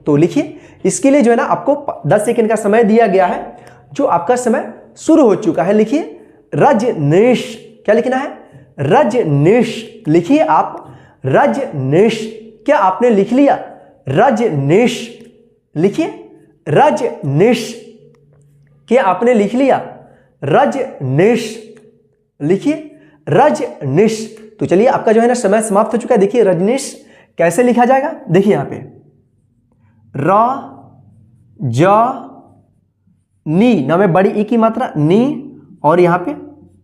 Speaker 1: तो लिखिए इसके लिए जो है ना आपको 10 सेकंड का समय दिया गया है, जो आपका समय शुरू हो चुका है। लिखिए रजनीश। क्या लिखना है, रजनीश। लिखिए आप रजनीश। क्या आपने लिख लिया, रजनीश। लिखिए रजनीश। क्या आपने लिख लिया, रजनीश। लिखिए रजनीश। तो चलिए आपका जो है ना समय समाप्त हो चुका है। देखिए रजनीश कैसे लिखा जाएगा, देखिए यहाँ पे र ज नी, न में बड़ी ई की मात्रा, नी, और यहाँ पे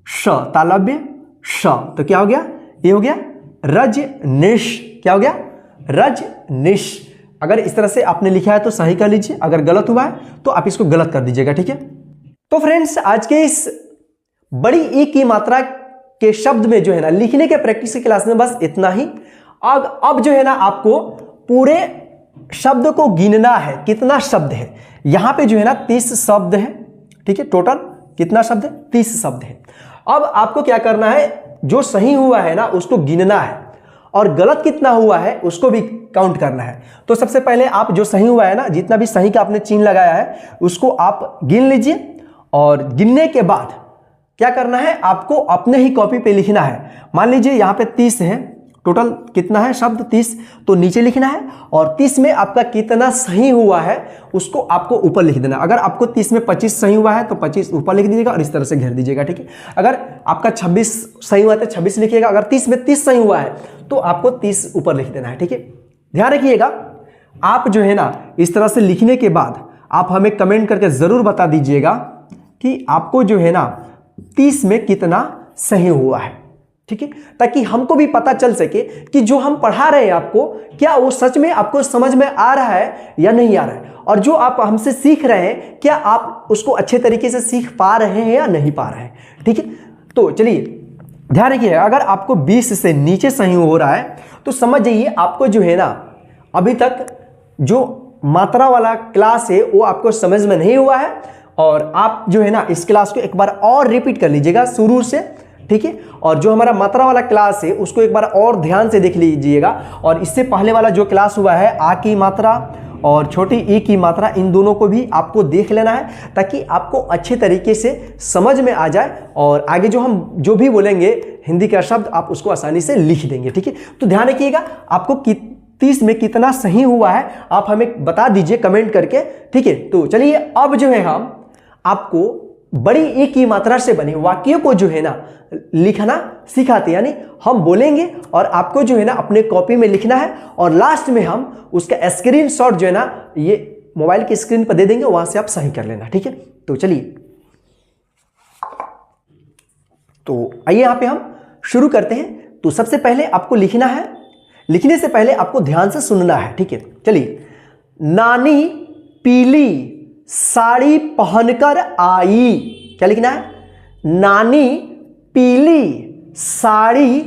Speaker 1: श, तालव्य श, तो क्या हो गया, ये हो गया रजनीश। क्या हो गया, रजनीश। अगर इस तरह से आपने लिखा है तो सही कर लीजिए, अगर गलत हुआ है तो आप इसको गलत कर दीजिएगा। ठीक है, तो फ्रेंड्स आज के इस बड़ी ई की मात्रा के शब्द में जो है ना लिखने के प्रैक्टिस की क्लास में बस इतना ही। अब जो है ना आपको पूरे शब्द को गिनना है, कितना शब्द है। यहां पे जो है ना 30 शब्द है। ठीक है, टोटल कितना शब्द है, 30 शब्द है। अब आपको क्या करना है, जो सही हुआ है ना उसको गिनना है, और गलत कितना हुआ है उसको भी काउंट करना है। तो सबसे पहले आप जो सही हुआ है ना, जितना भी सही का आपने चिन्ह लगाया है उसको आप गिन लीजिए, और गिनने के बाद क्या करना है, आपको अपने ही कॉपी पे लिखना है। मान लीजिए यहाँ पे 30 है, टोटल कितना है शब्द, 30, तो नीचे लिखना है, और 30 में आपका कितना सही हुआ है उसको आपको ऊपर लिख देना। अगर आपको 30 में 25 सही हुआ है तो 25 ऊपर लिख दीजिएगा और इस तरह से घेर दीजिएगा। ठीक है, अगर आपका 26 सही हुआ है तो 26 लिखिएगा, अगर 30 में 30 सही हुआ है तो आपको 30 ऊपर लिख देना है। ठीक है, ध्यान रखिएगा। आप जो है ना इस तरह से लिखने के बाद आप हमें कमेंट करके जरूर बता दीजिएगा कि आपको जो है ना 30 में कितना सही हुआ है। ठीक है, ताकि हमको भी पता चल सके कि जो हम पढ़ा रहे हैं आपको, क्या वो सच में आपको समझ में आ रहा है या नहीं आ रहा है, और जो आप हमसे सीख रहे हैं क्या आप उसको अच्छे तरीके से सीख पा रहे हैं या नहीं पा रहे हैं। ठीक है, तो चलिए ध्यान रखिए, अगर आपको 20 से नीचे सही हो रहा है तो समझ जाइए आपको जो है ना अभी तक जो मात्रा वाला क्लास है वो आपको समझ में नहीं हुआ है, और आप जो है ना इस क्लास को एक बार और रिपीट कर लीजिएगा शुरू से। ठीक है, और जो हमारा मात्रा वाला क्लास है उसको एक बार और ध्यान से देख लीजिएगा, और इससे पहले वाला जो क्लास हुआ है आ की मात्रा और छोटी ई की मात्रा, इन दोनों को भी आपको देख लेना है ताकि आपको अच्छे तरीके से समझ में आ जाए, और आगे जो हम जो भी बोलेंगे हिंदी का शब्द आप उसको आसानी से लिख देंगे। ठीक है, तो ध्यान रखिएगा आपको 30 में कितना सही हुआ है आप हमें बता दीजिए कमेंट करके। ठीक है, तो चलिए अब जो है हम आपको बड़ी ई की मात्रा से बने वाक्यों को जो है ना लिखना सिखाते, यानी हम बोलेंगे और आपको जो है ना अपने कॉपी में लिखना है, और लास्ट में हम उसका स्क्रीनशॉट जो है ना ये मोबाइल की स्क्रीन पर दे देंगे, वहां से आप सही कर लेना। ठीक है, तो चलिए, तो आइए यहां पे हम शुरू करते हैं। तो सबसे पहले आपको लिखना है, लिखने से पहले आपको ध्यान से सुनना है। ठीक है, चलिए, नानी पीली साड़ी पहनकर आई। क्या लिखना है? नानी पीली साड़ी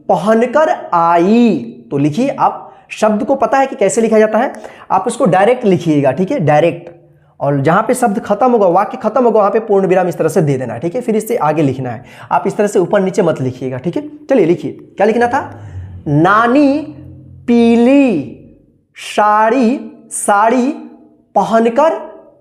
Speaker 1: पहनकर आई। तो लिखिए, आप शब्द को पता है कि कैसे लिखा जाता है, आप इसको डायरेक्ट लिखिएगा, ठीक है, डायरेक्ट। और जहां पे शब्द खत्म होगा, वाक्य खत्म होगा, वहां पे पूर्ण विराम इस तरह से दे देना है, ठीक है। फिर इससे आगे लिखना है, आप इस तरह से ऊपर नीचे मत लिखिएगा, ठीक है। चलिए लिखिए, क्या लिखना था? नानी पीली साड़ी पहनकर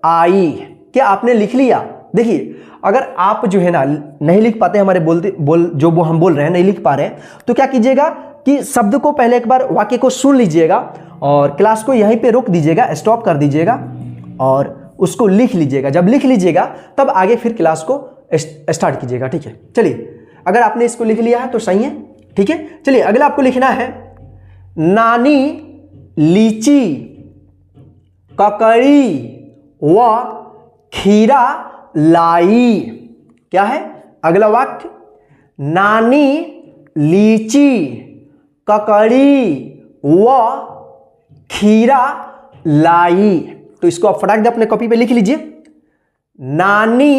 Speaker 1: आई। क्या आपने लिख लिया? देखिए, अगर आप जो है ना नहीं लिख पाते, हमारे जो वो हम बोल रहे हैं नहीं लिख पा रहे हैं, तो क्या कीजिएगा कि शब्द को पहले एक बार वाक्य को सुन लीजिएगा और क्लास को यहीं पे रोक दीजिएगा, स्टॉप कर दीजिएगा और उसको लिख लीजिएगा। जब लिख लीजिएगा तब आगे फिर क्लास को स्टार्ट कीजिएगा, ठीक है। चलिए, अगर आपने इसको लिख लिया है तो सही है, ठीक है। चलिए, अगला आपको लिखना है नानी लीची ककड़ी व खीरा लाई। क्या है अगला वाक्य? नानी लीची ककड़ी व खीरा लाई। तो इसको आप फटाक दे अपने कॉपी पे लिख लीजिए। नानी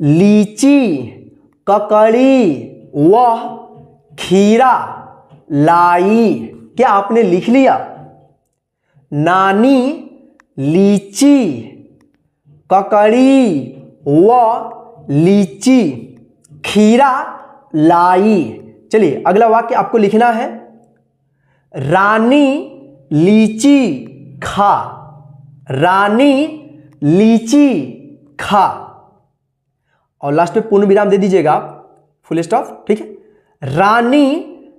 Speaker 1: लीची ककड़ी व खीरा लाई। क्या आपने लिख लिया? नानी लीची ककड़ी व लीची खीरा लाई। चलिए, अगला वाक्य आपको लिखना है रानी लीची खा। रानी लीची खा, और लास्ट में पूर्ण विराम दे दीजिएगा आप, फुल स्टॉप, ठीक है। रानी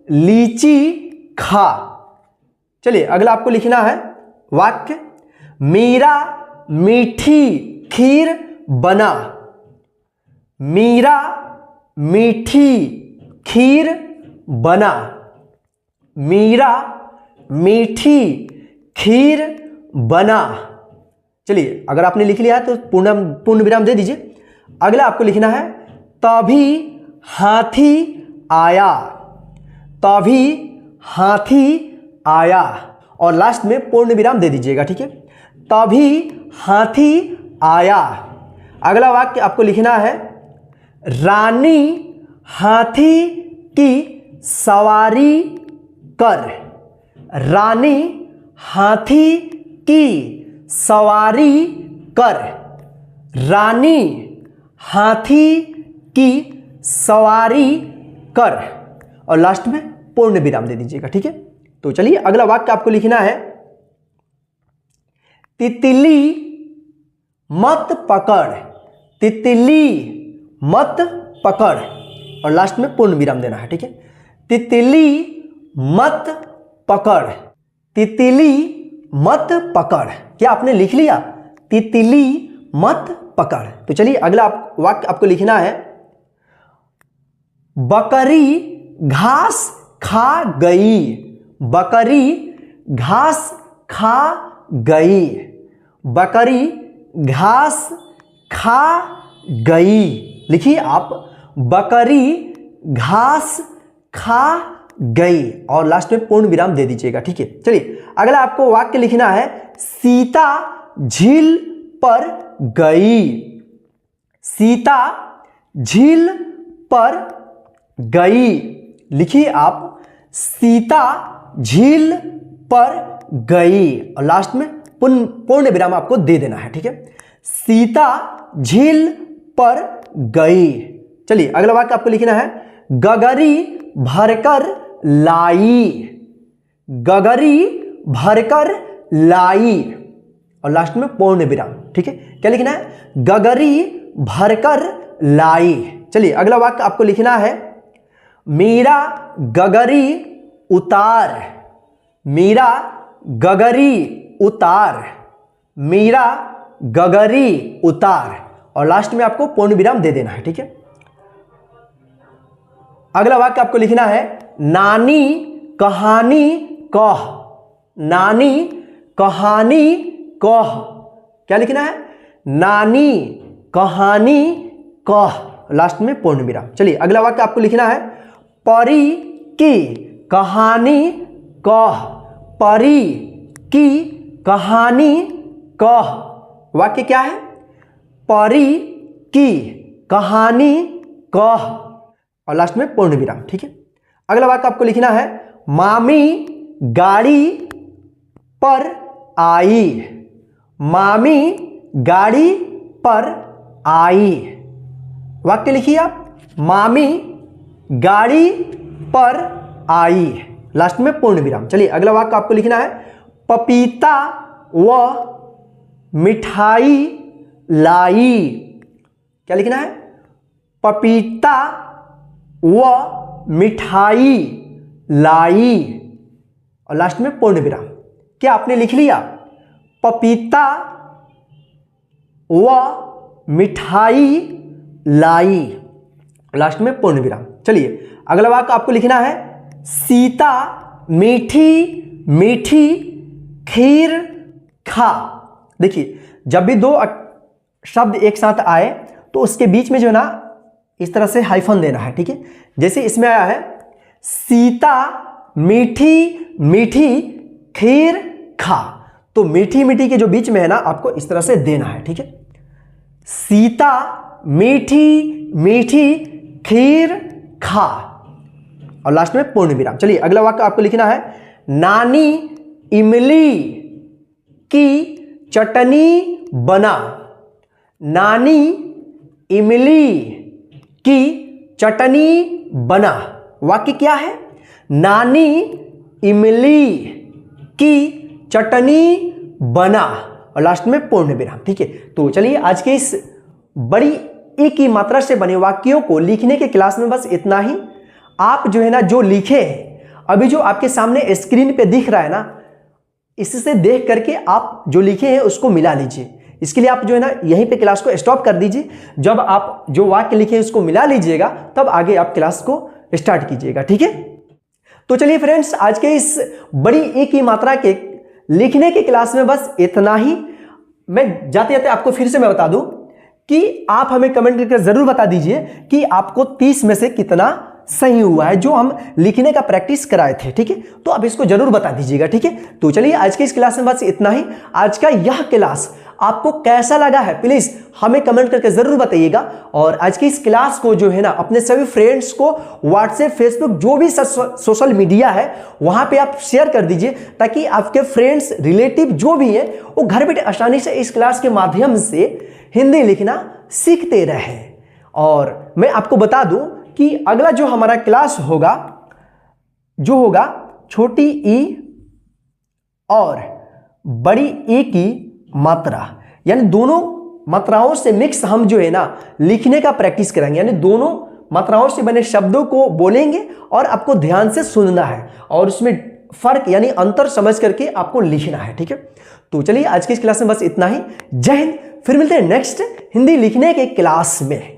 Speaker 1: लीची खा। चलिए, अगला आपको लिखना है वाक्य मीरा मीठी खीर बना। मीरा मीठी खीर बना। मीरा मीठी खीर बना। चलिए, अगर आपने लिख लिया है तो पूर्ण विराम दे दीजिए। अगला आपको लिखना है तभी हाथी आया। तभी हाथी आया, और लास्ट में पूर्ण विराम दे दीजिएगा, ठीक है। तभी हाथी आया। अगला वाक्य आपको लिखना है रानी हाथी की सवारी कर। रानी हाथी की सवारी कर। रानी हाथी की सवारी कर, और लास्ट में पूर्ण विराम दे दीजिएगा, ठीक है। तो चलिए, अगला वाक्य आपको लिखना है तितली मत पकड़। तितली मत पकड़, और लास्ट में पूर्ण विराम देना है, ठीक है। तितली मत पकड़। तितली मत पकड़। क्या आपने लिख लिया? तितली मत पकड़। तो चलिए, अगला वाक्य आपको लिखना है बकरी घास खा गई। बकरी घास खा गई। बकरी घास खा गई। लिखिए आप, बकरी घास खा गई, और लास्ट में पूर्ण विराम दे दीजिएगा, ठीक है। चलिए, अगला आपको वाक्य लिखना है सीता झील पर गई। सीता झील पर गई। लिखिए आप, सीता झील पर गई, और लास्ट में पूर्ण विराम आपको दे देना है, ठीक है। सीता झील पर गई। चलिए, अगला वाक्य आपको लिखना है गगरी भरकर लाई। गगरी भरकर लाई, और लास्ट में पूर्ण विराम, ठीक है। क्या लिखना है? गगरी भरकर लाई। चलिए, अगला वाक्य आपको लिखना है मीरा गगरी उतार। मीरा गगरी उतार। मीरा गगरी उतार, और लास्ट में आपको पूर्ण विराम दे देना है, ठीक है। अगला वाक्य आपको लिखना है नानी कहानी कह। नानी कहानी कह। क्या लिखना है? नानी कहानी कह, लास्ट में पूर्ण विराम। चलिए, अगला वाक्य आपको लिखना है परी की कहानी कह। परी की कहानी कह, वाक्य क्या है? परी की कहानी कह, और लास्ट में पूर्ण विराम। ठीक है, अगला वाक्य आपको लिखना है, मामी गाड़ी पर आई। मामी गाड़ी पर आई, वाक्य लिखिए आप, मामी गाड़ी पर आई, लास्ट में पूर्ण विराम। चलिए अगला वाक्य आपको लिखना है, पपीता व मिठाई लाई। क्या लिखना है? पपीता व मिठाई लाई, और लास्ट में पूर्ण विराम। क्या आपने लिख लिया? पपीता व मिठाई लाई, लास्ट में पूर्ण विराम। चलिए अगला वाक्य आपको लिखना है, सीता मीठी मीठी खीर खा। देखिए जब भी दो शब्द एक साथ आए तो उसके बीच में जो है ना इस तरह से हाइफन देना है। ठीक है, जैसे इसमें आया है, सीता मीठी मीठी खीर खा, तो मीठी मीठी के जो बीच में है ना आपको इस तरह से देना है। ठीक है, सीता मीठी मीठी खीर खा, और लास्ट में पूर्ण विराम। चलिए अगला वाक्य आपको लिखना है, नानी इमली की चटनी बना। नानी इमली की चटनी बना, वाक्य क्या है? नानी इमली की चटनी बना, और लास्ट में पूर्ण विराम। ठीक है, तो चलिए आज के इस बड़ी ई की मात्रा से बने वाक्यों को लिखने के क्लास में बस इतना ही। आप जो है ना जो लिखे हैं, अभी जो आपके सामने स्क्रीन पे दिख रहा है ना, इससे देख करके आप जो लिखे हैं उसको मिला लीजिए। इसके लिए आप जो है ना यहीं पे क्लास को स्टॉप कर दीजिए। जब आप जो वाक्य लिखे हैं उसको मिला लीजिएगा तब आगे आप क्लास को स्टार्ट कीजिएगा। ठीक है, तो चलिए फ्रेंड्स आज के इस बड़ी ई की मात्रा के लिखने के क्लास में बस इतना ही। मैं जाते जाते आपको फिर से मैं बता दूं कि आप हमें कमेंट करके जरूर बता दीजिए कि आपको 30 में से कितना सही हुआ है जो हम लिखने का प्रैक्टिस कराए थे। ठीक है, तो आप इसको जरूर बता दीजिएगा। ठीक है, तो चलिए आज के इस क्लास में बस इतना ही। आज का यह क्लास आपको कैसा लगा है प्लीज हमें कमेंट करके जरूर बताइएगा, और आज की इस क्लास को जो है ना अपने सभी फ्रेंड्स को व्हाट्सएप, फेसबुक, जो भी सोशल मीडिया है वहां पे आप शेयर कर दीजिए, ताकि आपके फ्रेंड्स, रिलेटिव जो भी है वो घर बैठे आसानी से इस क्लास के माध्यम से हिंदी लिखना सीखते रहे। और मैं आपको बता दूं कि अगला जो हमारा क्लास होगा जो होगा छोटी ई और बड़ी ई की मात्रा, यानी दोनों मात्राओं से मिक्स हम जो है ना लिखने का प्रैक्टिस करेंगे। यानी दोनों मात्राओं से बने शब्दों को बोलेंगे और आपको ध्यान से सुनना है और उसमें फर्क यानी अंतर समझ करके आपको लिखना है। ठीक है, तो चलिए आज की इस क्लास में बस इतना ही। जय हिंद, फिर मिलते हैं नेक्स्ट हिंदी लिखने के क्लास में।